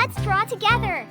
Let's draw together.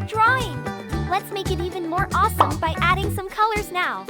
Drawing. Let's make it even more awesome by adding some colors now.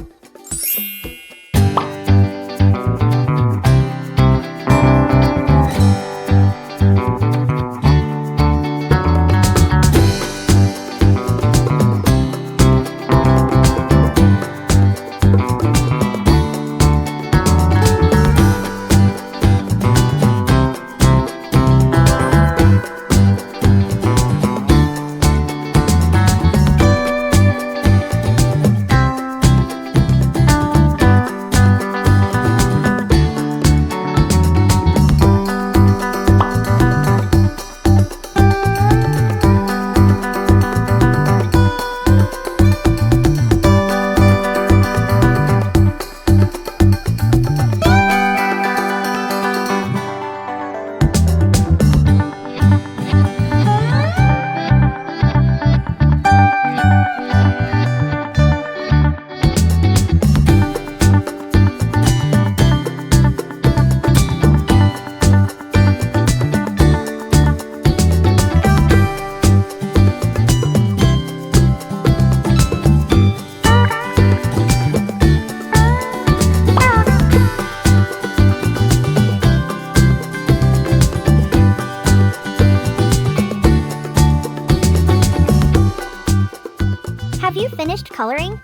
Have you finished coloring?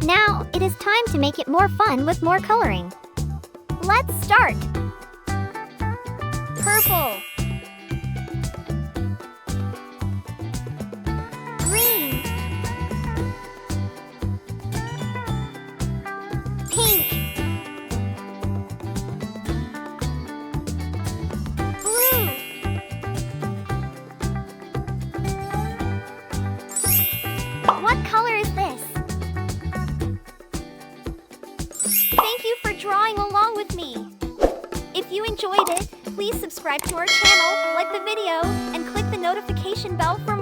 Now it is time to make it more fun with more coloring. Let's start! Purple, green, pink, blue, what color is this? Thank you for drawing along with me. If you enjoyed it, please subscribe to our channel, like the video, and click the notification bell for